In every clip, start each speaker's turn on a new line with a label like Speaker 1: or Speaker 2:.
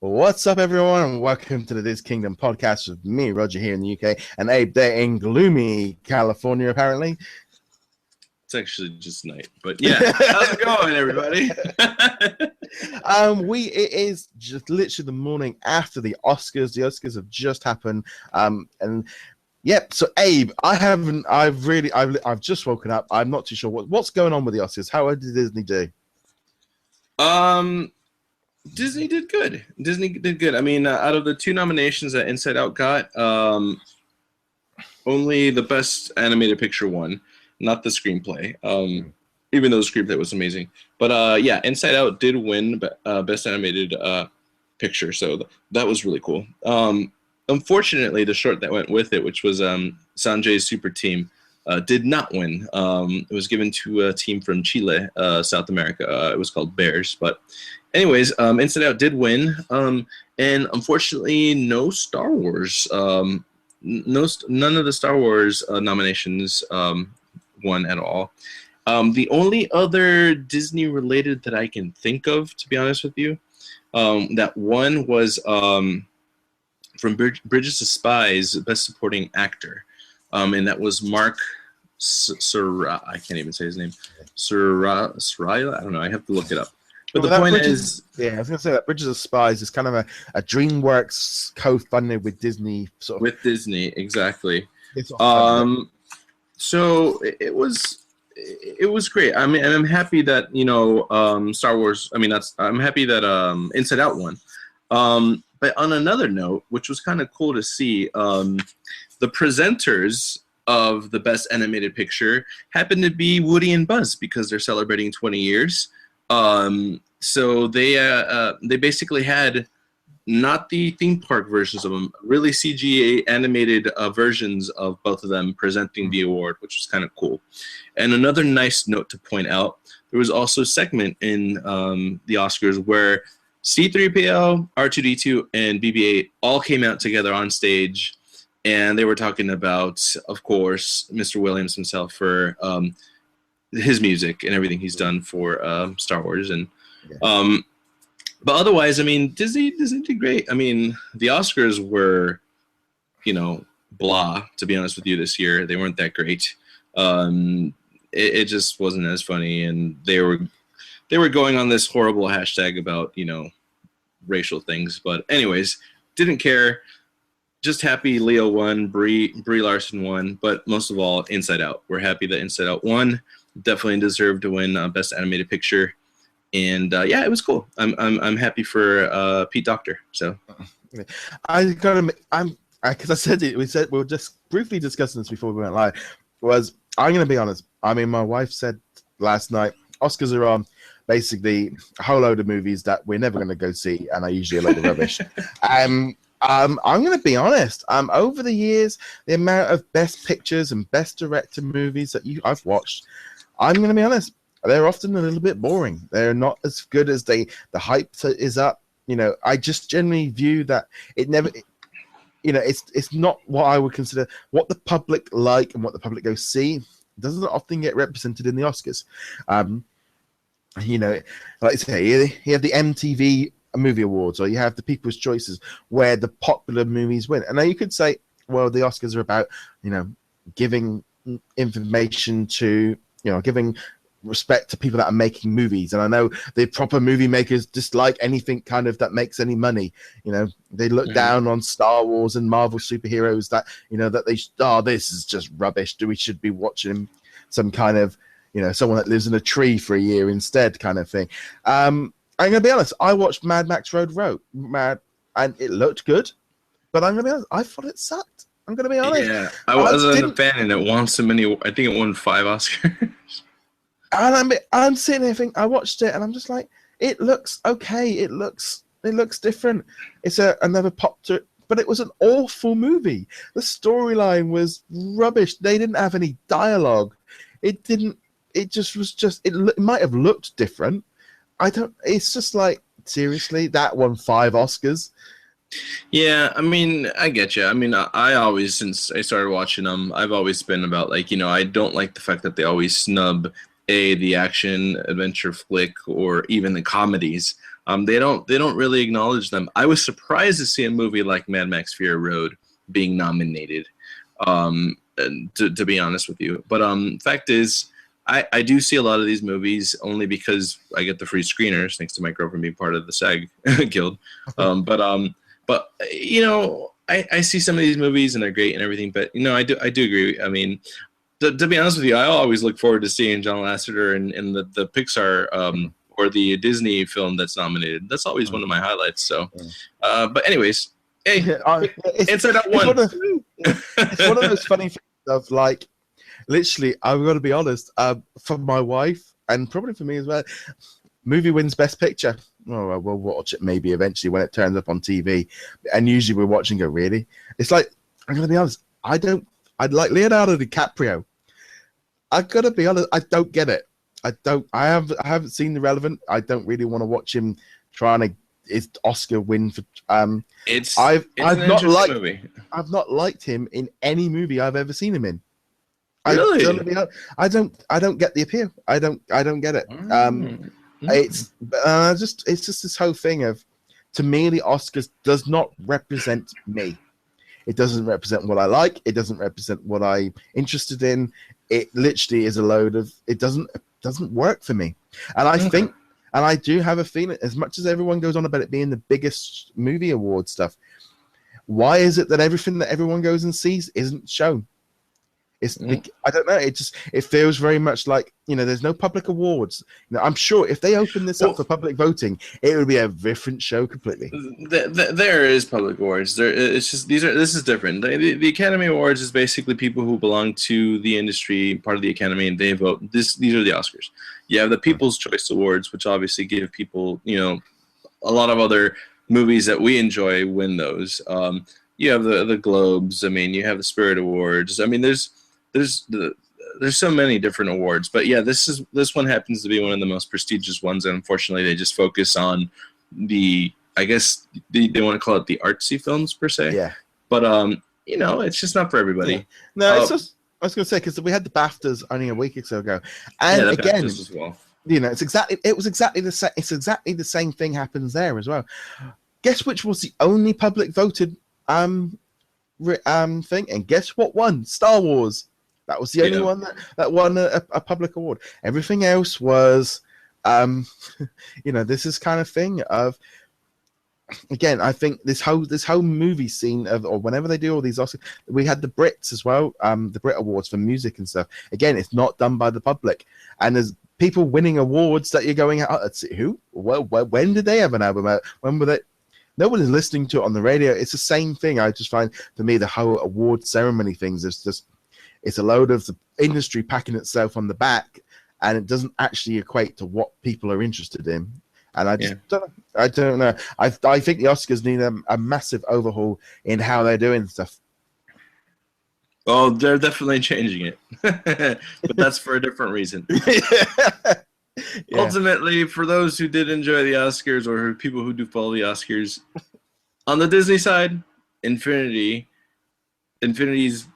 Speaker 1: What's up, everyone, and welcome to the DisKingdom podcast with me, Roger, here in the UK, and Abe there in gloomy California, apparently.
Speaker 2: It's actually just night, but yeah. How's it going, everybody?
Speaker 1: It is just literally the morning after the Oscars. The Oscars have just happened, and yep. So Abe, I've just woken up. I'm not too sure what's going on with the Oscars. How did Disney do?
Speaker 2: Disney did good. I mean, out of the two nominations that Inside Out got, only the Best Animated Picture won, not the screenplay. Even though the screenplay was amazing, but yeah, Inside Out did win Best Animated Picture, so that was really cool. Unfortunately, the short that went with it, which was Sanjay's Super Team, did not win. It was given to a team from Chile, South America. It was called Bears, but. Anyways, Inside Out did win, and unfortunately, no Star Wars. None of the Star Wars nominations won at all. The only other Disney-related that I can think of, to be honest with you, that won was from Bridges of Spies, Best Supporting Actor, and that was Mark Sura. I can't even say his name. Soraya? I don't know. I have to look it up. But the point is...
Speaker 1: Yeah, I was going to say that Bridges of Spies is kind of a DreamWorks co-funded with Disney.
Speaker 2: With Disney, exactly. So it was great. I mean, and I'm happy that, Star Wars... I'm happy that Inside Out won. But on another note, which was kind of cool to see, the presenters of the Best Animated Picture happened to be Woody and Buzz because they're celebrating 20 years. So they basically had not the theme park versions of them, really CGI animated versions of both of them presenting the award, which was kind of cool. And another nice note to point out, there was also a segment in the Oscars where C-3PO, R2-D2, and BB-8 all came out together on stage, and they were talking about, of course, Mr. Williams himself for his music and everything he's done for Star Wars, and but otherwise, I mean, Disney did great. I mean, the Oscars were, blah, to be honest with you, this year. They weren't that great. It just wasn't as funny, and they were going on this horrible hashtag about racial things. But anyways, didn't care. Just happy Leo won, Brie Larson won, but most of all, Inside Out. We're happy that Inside Out won. Definitely deserved to win Best Animated Picture, and yeah, it was cool. I'm happy for Pete Docter. So,
Speaker 1: because I said it. We were just briefly discussing this before we went live. I'm gonna be honest. I mean, my wife said last night Oscars are on. Basically, a whole load of movies that we're never gonna go see, and are usually a load of rubbish. I'm going to be honest. Over the years, the amount of Best Pictures and Best Director movies that I've watched, I'm going to be honest, they're often a little bit boring. They're not as good as the hype is up. I just generally view that it never, it's not what I would consider what the public like and what the public go see. It doesn't often get represented in the Oscars. Like I say, you have the MTV Movie Awards, or you have the People's Choices where the popular movies win. And now you could say, well, the Oscars are about, giving information to, giving respect to people that are making movies. And I know the proper movie makers dislike anything kind of that makes any money. They look down on Star Wars and Marvel superheroes that, this is just rubbish. We should be watching some kind of, someone that lives in a tree for a year instead kind of thing. I'm going to be honest, I watched Mad Max Road, and it looked good, but I'm going to be honest, I thought it sucked. I'm going to be honest.
Speaker 2: Yeah, I wasn't a fan, and it won so many, I think it won 5 Oscars.
Speaker 1: And I'm sitting there thinking, I watched it, and I'm just like, it looks okay, it looks different. It's another pop to it, but it was an awful movie. The storyline was rubbish. They didn't have any dialogue. It might have looked different. It's just like, seriously, that won 5 Oscars.
Speaker 2: Yeah, I mean, I get you. I mean, I always, since I started watching them, I've always been about, I don't like the fact that they always snub the action adventure flick or even the comedies. They don't really acknowledge them. I was surprised to see a movie like Mad Max Fury Road being nominated. To be honest with you, but fact is, I do see a lot of these movies only because I get the free screeners thanks to my girlfriend being part of the SAG guild. But you know, I see some of these movies and they're great and everything. But you know, I do agree. I mean, to be honest with you, I always look forward to seeing John Lasseter in the Pixar or the Disney film that's nominated. That's always one of my highlights. So, but anyways, hey, Inside Out 1.
Speaker 1: It's one of those funny things of like, literally, I've got to be honest, for my wife and probably for me as well, movie wins Best Picture. Oh, we'll watch it maybe eventually when it turns up on TV. And usually we're watching it, really. It's like, I'm going to be honest, I'd like Leonardo DiCaprio. I've got to be honest, I don't get it. I haven't seen The Relevant. I don't really want to watch him trying to his Oscar win for I've not liked him in any movie I've ever seen him in.
Speaker 2: Really?
Speaker 1: I don't get the appeal. I don't get it. It's just this whole thing of, to me, the Oscars does not represent me. It doesn't represent what I like. It doesn't represent what I'm interested in. It literally is a load of, it doesn't work for me. And I think, and I do have a feeling, as much as everyone goes on about it being the biggest movie award stuff, why is it that everything that everyone goes and sees isn't shown? I don't know. It feels very much like, you know, there's no public awards. You know, I'm sure if they open this up for public voting, it would be a different show completely.
Speaker 2: There is public awards. It's just this is different. The Academy Awards is basically people who belong to the industry, part of the Academy, and they vote. These are the Oscars. You have the People's Choice Awards, which obviously give people, you know, a lot of other movies that we enjoy win those. You have the Globes. I mean, you have the Spirit Awards. I mean, there's so many different awards, but yeah, this one happens to be one of the most prestigious ones, and unfortunately they just focus on I guess they want to call it the artsy films per se.
Speaker 1: Yeah.
Speaker 2: But you know, it's just not for everybody.
Speaker 1: Yeah. No, it's just, I was going to say, because we had the BAFTAs only a week or so ago, and again,
Speaker 2: BAFTAs as well.
Speaker 1: You know, it's exactly the same thing happens there as well. Guess which was the only public voted thing, and guess what won? Star Wars. That was the only one that won a public award. Everything else was, you know, this is kind of thing of, again, I think this whole movie scene of, or whenever they do all these Oscars, we had the Brits as well, the Brit Awards for music and stuff. Again, it's not done by the public, and there's people winning awards that you're going, who? Well, when did they have an album out? When were they? No one is listening to it on the radio. It's the same thing. I just find, for me, the whole award ceremony things is just, it's a load of the industry packing itself on the back, and it doesn't actually equate to what people are interested in. And I just don't know. I think the Oscars need a massive overhaul in how they're doing stuff.
Speaker 2: Well, they're definitely changing it, but that's for a different reason. Ultimately, for those who did enjoy the Oscars, or people who do follow the Oscars, on the Disney side, Infinity's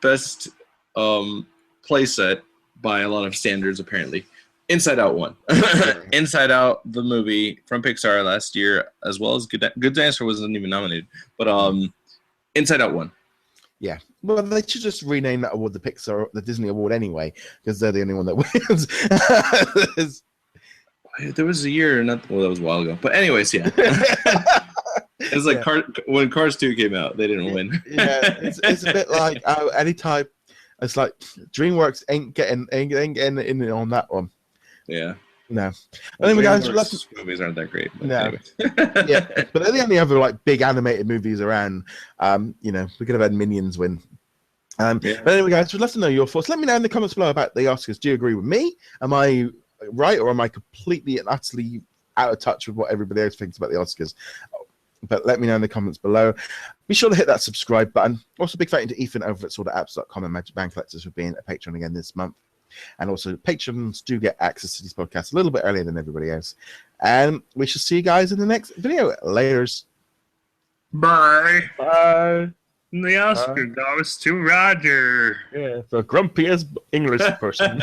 Speaker 2: best playset by a lot of standards, apparently, Inside Out 1. Inside Out, the movie from Pixar last year, as well as Good Dinosaur wasn't even nominated, but Inside Out 1.
Speaker 1: Yeah, well, they should just rename that award the Disney Award anyway, because they're the only one that wins.
Speaker 2: There was a year, that was a while ago, but anyways, yeah. It's like when Cars 2 came out, they didn't win.
Speaker 1: Yeah, it's a bit like any type. It's like DreamWorks ain't getting in on that one.
Speaker 2: Yeah.
Speaker 1: No. Anyway, guys,
Speaker 2: movies aren't that great.
Speaker 1: No.
Speaker 2: Anyway.
Speaker 1: Yeah, but they're the only other like big animated movies around. You know, we could have had Minions win. But anyway, guys, we'd love to know your thoughts. Let me know in the comments below about the Oscars. Do you agree with me? Am I right, or am I completely and utterly out of touch with what everybody else thinks about the Oscars? But let me know in the comments below. Be sure to hit that subscribe button. Also, big thank you to Ethan over at sortaapps.com and Magic Band Collectors for being a patron again this month. And also, patrons do get access to these podcasts a little bit earlier than everybody else. And we shall see you guys in the next video. Laters.
Speaker 2: Bye.
Speaker 1: Bye.
Speaker 2: The Oscar goes to Roger.
Speaker 1: Yeah, the grumpiest English person.